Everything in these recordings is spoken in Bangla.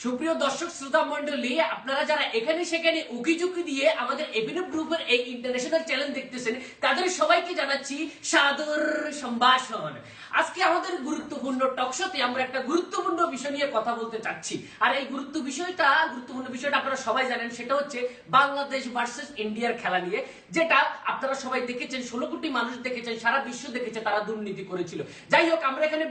সুপ্রিয় দর্শক শ্রোতা মন্ডলী, আপনারা যারা এখানে সেখানে উকিঝুঁকি দিয়ে আমাদের এভিনিউ গ্রুপের এই ইন্টারন্যাশনাল চ্যানেল দেখতেছেন, তাদের সবাইকে জানাচ্ছি সাদর সম্ভাষণ। আজকে আমাদের গুরুত্বপূর্ণ টকশোতে আমরা একটা গুরুত্বপূর্ণ বিষয় নিয়ে কথা বলতে চাচ্ছি। আর এই গুরুত্বপূর্ণ বিষয়টা আপনারা সবাই জানেন, সেটা হচ্ছে বাংলাদেশ ভার্সেস ইন্ডিয়ার খেলা নিয়ে, যেটা আপনারা সবাই দেখেছেন, 16 কোটি মানুষ দেখেছেন, সারা বিশ্ব দেখেছে তারা দুর্নীতি করেছিল। যাই হোক, আমরা এখানে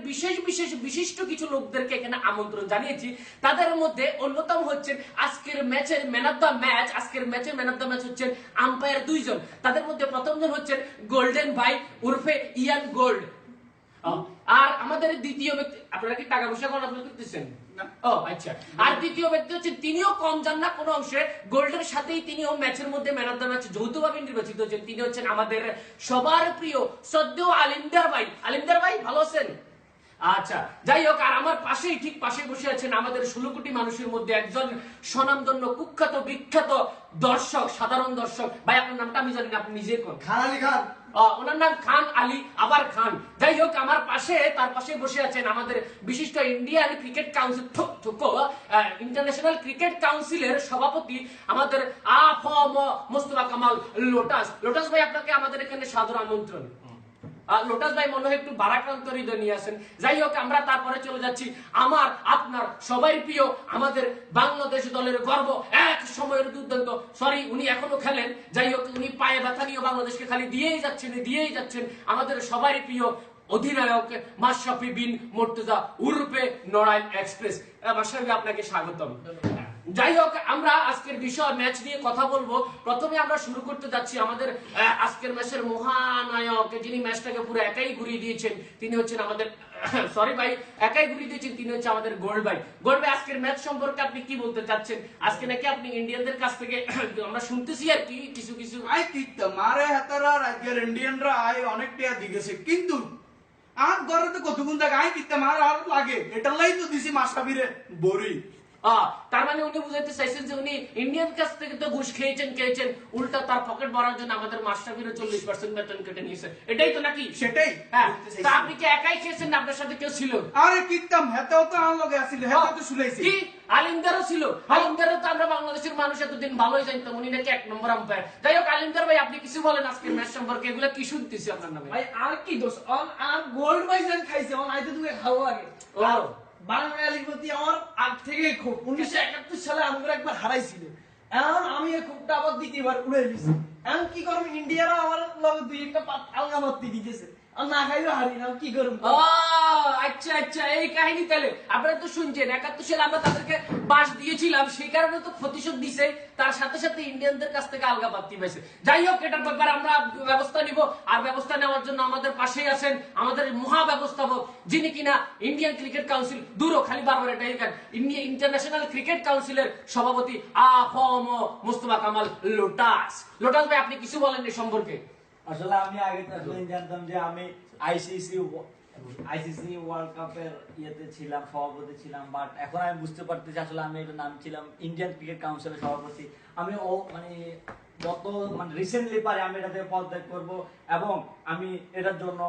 বিশিষ্ট কিছু লোকদেরকে এখানে আমন্ত্রণ জানিয়েছি। তাদের মধ্যে অন্যতম হচ্ছেন আজকের ম্যাচের ম্যান অফ দ্য ম্যাচ। আজকের ম্যাচের ম্যান অফ দ্য ম্যাচ হচ্ছেন আম্পায়ার দুইজন। তাদের মধ্যে প্রথমজন হচ্ছেন গোল্ডেন ভাই উর্ফে ইয়ান গোল্ড। আর আমাদের দ্বিতীয় ব্যক্তি, আপনারা কি টাকা পয়সা গণনা করতেছেন? ও আচ্ছা। আর দ্বিতীয় ব্যক্তি হচ্ছে, তিনিও কম যান না কোনো অংশে, গোল্ডের সাথেই তিনিও ম্যাচের মধ্যে ম্যান অফ দ্য ম্যাচ যৌথভাবে নির্বাচিত হচ্ছেন। তিনি হচ্ছেন আমাদের সবার প্রিয় শ্রদ্ধেয় আলিমদার ভাই। আলিমদার ভাই ভালো আছেন? আচ্ছা, যাই হোক, আর আমার পাশেই ঠিক পাশে বসে আছেন আমাদের 16 কোটি মানুষের মধ্যে একজন স্বনামধন্য কুখ্যাত বিখ্যাত দর্শক, সাধারণ দর্শক। ভাই আপনার নামটা আমি জানি না, আপনি নিজে কোন? খান আলী খান। ওনার নাম খান আলী আবার খান। যাই হোক, আমার পাশে তার পাশে বসে আছেন আমাদের বিশিষ্ট Indian cricket council international cricket কাউন্সিলের সভাপতি আমাদের মোস্তফা কামাল লোটাস। লোটাস ভাই, আপনাকে আমাদের এখানে সাদর আমন্ত্রণ। লোটাস ভাই মনে হয় একটু বারাক্রান্ত হৃদয় নিয়ে আসেন। যাই হোক, আমরা তারপরে চলে যাচ্ছি আমার আপনার সবাই প্রিয় আমাদের বাংলাদেশ দলের গর্ব, এক সময়ের দুর্দান্ত, সরি উনি এখনো খেলেন, যাই হোক উনি পায়ে ব্যথা নিয়ে বাংলাদেশকে খালি দিয়েই যাচ্ছেন আমাদের সবাই প্রিয় অধিনায়ক মাশরাফি বিন মুর্তজা উরফে নড়াইল এক্সপ্রেস। মাশরাফি, আপনাকে স্বাগতম। যাই হোক, আমরা আজকের বিষয় ম্যাচ নিয়ে কথা বলবো। প্রথমে আমরা শুরু করতে যাচ্ছি আমাদের আজকের ম্যাচের মহানায়ক, যিনি ম্যাচটাকে পুরো একাই ঘুরিয়ে দিয়েছেন, তিনি হচ্ছেন আমাদের সরি ভাই, একাই ঘুরিয়ে দিয়েছেন, তিনি হচ্ছে আমাদের গোল্ড ভাই। গোল্ড ভাই, আজকের ম্যাচ সম্পর্কে আপনি কি বলতে চাচ্ছেন? আজকে নাকি আপনি ইন্ডিয়ানদের কাছ থেকে আমরা শুনতেছি আর কি কিছু আই কিত্তা মারে হাতারা রাজ্যের ইন্ডিয়ানরা আই অনেক টিয়া দিগেছে, কিন্তু আর ঘরে তো কতক্ষণ থাকে আই কিত্তা মার আর লাগে, এটা লাই তো দিছি মাশরাফিরে বড়ি। তার মানে উনি বুঝাইতে চাইছেন যে উনি ইন্ডিয়ান কাছ থেকে তো ঘুষ খেয়েছেন, উল্টা তার পকেট ভরার জন্য আমাদের মাশরাফিরও 40% বেতন কেটে নিয়েছে, এটাই তো নাকি? সেটাই। তা আপনি কি একাই খেয়েছেন না আপনার সাথে কেউ ছিল? আরে কিত্তাম হেতেও তো আমার লগে আসিল, হেতেও তো শুনাইছি। কি আলিমদারও ছিল? আলিমদারও তো আমরা বাংলাদেশের মানুষ এতদিন ভালোই জানতাম, উনি নাকি 1 নম্বর আম্পায়ার। যাই হোক, আলিমদার ভাই আপনি কিছু বলেন আজকের ম্যাচ সম্পর্কে, এগুলো কি শুনতেছি আপনার নামে? ভাই আর কি দোষ, আর গোল্ড ভাই যেন খাইছে আইতে তুমি ভালো লাগে। বাংলাদেশের প্রতি আমার আগ থেকে খুব 1971 সালে আমরা একবার হারাইছিল, এখন আমি এই খুবটা আবার দ্বিতীয়বার উড়ে দিছি। এখন কি করব, ইন্ডিয়ারা আমার লগে দুই একটা আলগা মারতে দিতেছে, আর না খাইলে হারি না, কি করব? আচ্ছা, এই কাহিনী তাহলে আপনারা তো শুনছেন। 71 সালে আমরা তাদেরকে বাস দিয়েছিলাম, সেই কারণে তো প্রতিশোধ দিছে, তার সাথে সাথে ইন্ডিয়ানদের কাছ থেকে আলগা পাত্তি পাইছে। যাই হোক, এটার ব্যাপারে আমরা ব্যবস্থা নিব, আর ব্যবস্থা নেওয়ার জন্য আমাদের পাশেই আছেন আমাদের মহা ব্যবস্থাপক, যিনি কিনা ইন্ডিয়ান ক্রিকেট কাউন্সিল দূরও খালি বারবার এটাই কেন ইন্ডিয়া ইন্টারন্যাশনাল ক্রিকেট কাউন্সিলের সভাপতি মোস্তফা কামাল লোটাস। লোটাস ভাই, আপনি কিছু বলেন এই সম্পর্কে? আসলে আমি আগে জানতাম যে আমি আইসিসি ওয়ার্ল্ড কাপের ইয়েতে ছিলাম, সভাপতি ছিলাম, বাট এখন আমি বুঝতে পারতেছি আসলে আমি এটার নাম ছিলাম ইন্ডিয়ান ক্রিকেট কাউন্সিলের সভাপতি। আমি রিসেন্টলি পারে আমি এটাতে পদত্যাগ করব, এবং আমি এটার জন্য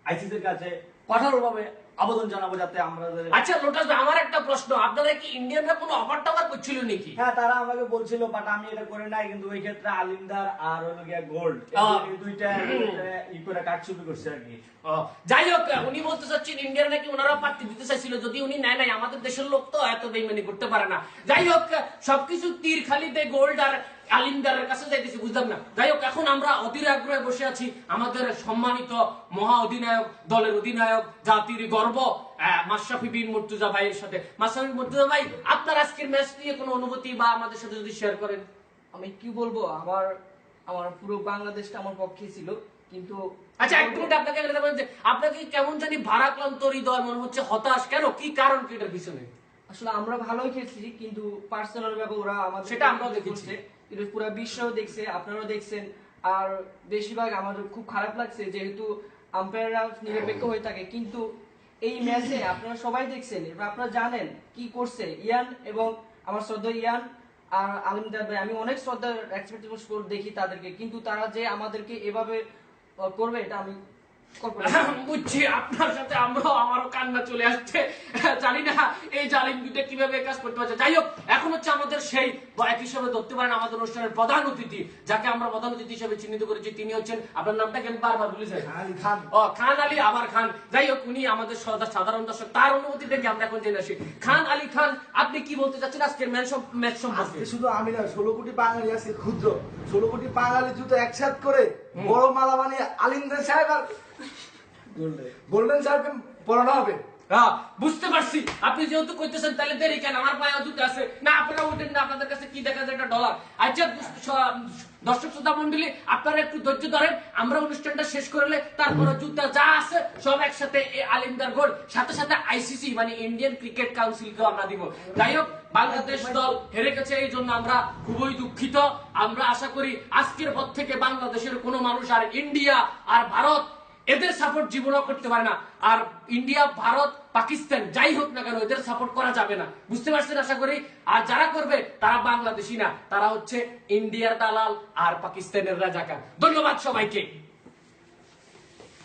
আইসিসির কাছে কঠোরভাবে আবেদন জানাবো যাতে আমরা। আচ্ছা লোটাস ভাই, আমার একটা প্রশ্ন, আপনারা কি ইন্ডিয়ানরা কোনো অফার টাফার করছিল নাকি? হ্যাঁ, তারা আমাকে বলছিল, বাট আমি এটা করে নাই, কিন্তু ওই ক্ষেত্রে আলিমদার আর হলো গিয়া গোল্ড দুইটা ই করে কাটছুপি করছে আর কি। যাই হোক, উনি বলতে চাচ্ছেন ইন্ডিয়ার নাকি ওনারা প্রার্থী দিতে চাইছিল, যদি উনি নেয় নাই, আমাদের দেশের লোক তো এত বেইমানি করতে পারে না। যাই হোক, সবকিছু তীর খালিতে গোল্ড আর আলিমদারের কাছে যাইতেছি, বুঝলাম না। যাই হোক, এখন আমরা অধীর আগ্রহে বসে আছি আমাদের সম্মানিত মহা অধিনায়ক, দলের অধিনায়ক, জাতির গর্ব মাশরাফি বিন মুর্তজা ভাইয়ের সাথে। মাশরাফি মুর্তজা ভাই, আপনার আজকের ম্যাচ নিয়ে কোনো অনুভূতি বা আমাদের সাথে যদি শেয়ার করেন। আমি কি বলবো, আমার পুরো বাংলাদেশটা আমার পক্ষে ছিল, কিন্তু আচ্ছা এক মিনিট, আপনাকে আপনাকে কেমন জানি ভারাক্রান্ত হৃদয় মনে হচ্ছে, হতাশ কেন, কি কারণ কি এটার পিছনে? আসলে আমরা ভালোই খেলছি, কিন্তু পার্সোনাল ভাবে ওরা আমাদের, সেটা আমরাও দেখেছি, কিন্তু পুরো বিশ্বও দেখছে, আপনারাও দেখছেন। আর বেশিরভাগ আমাদের খুব খারাপ লাগছে, যেহেতু আম্পায়াররা নিরপেক্ষ হয়ে থাকে, কিন্তু এই ম্যাচে আপনারা সবাই দেখছেন, এবার আপনারা জানেন কি করছে ইয়ান এবং আমার শ্রদ্ধা ইয়ান আর আলিমদার ভাই। আমি অনেক শ্রদ্ধা এক্সপেক্টেশন দেখি তাদেরকে, কিন্তু তারা যে আমাদেরকে এভাবে করবে এটা আমি বুঝছি, আপনার সাথে আমারও কান্না চলে আসছে। জানি না এই জালিম দুইটা কিভাবে কাজ করতে পারছে। যাই হোক, এখন হচ্ছে আমাদের সেই এক হিসাবে ধরতে পারেন আমাদের অনুষ্ঠানের প্রধান অতিথি, যাকে আমরা প্রধান অতিথি হিসেবে চিহ্নিত করেছি। তিনি হচ্ছেন, আপনার নামটাকে আমি বারবার ভুলে যাই, আলী খান। ও খান আলী, আবার খান। যাই হোক, উনি আমাদের সাধারণ দর্শক, তার অনুমতি থেকে আমরা এখন জেনে আসি। খান আলী খান, আপনি কি বলতে চাচ্ছেন আজকের ম্যাচ সম্পর্কে? আজকে শুধু আমি না, 16 কোটি বাঙালি আছে ক্ষুদ্র, 16 কোটি বাঙালি জুতো একসাথ করে বড় মালা বানিয়ে আলিমদার সাহেব আর গোল্ডেন সাহেবকে পড়ানো হবে। হ্যাঁ, বুঝতে পারছি। আপনি যেহেতু কইতেছেন, তাহলে দেরি কেন? আমার পায়ে জুতো আছে না, আপনারা উঠেন না, আপনাদের কাছে কি দেখা যায়? একটা ডলার। আচ্ছা দর্শক শ্রোতা মন্ডলী, আপনারা একটু ধৈর্য ধরেন, আমরা অনুষ্ঠানটা শেষ করলে তারপরে জুতা যা আছে সব একসাথে আলিমদার গোল্ড, সাথে সাথে আইসিসি মানে ইন্ডিয়ান ক্রিকেট কাউন্সিলকেও আমরা দিব। যাই হোক, বাংলাদেশ দল হেরে গেছে, এই জন্য আমরা খুবই দুঃখিত। আমরা আশা করি আজকের পর থেকে বাংলাদেশের কোনো মানুষ আর ইন্ডিয়া আর ভারত এদের সাপোর্ট জীবনও করতে পারে না। আর ইন্ডিয়া, ভারত, পাকিস্তান যাই হোক না কেন, এদের সাপোর্ট করা যাবে না। বুঝতে পারছেন আশা করি। আর যারা করবে তারা বাংলাদেশি না, তারা হচ্ছে ইন্ডিয়ার দালাল আর পাকিস্তানের রাজাকার। ধন্যবাদ সবাইকে।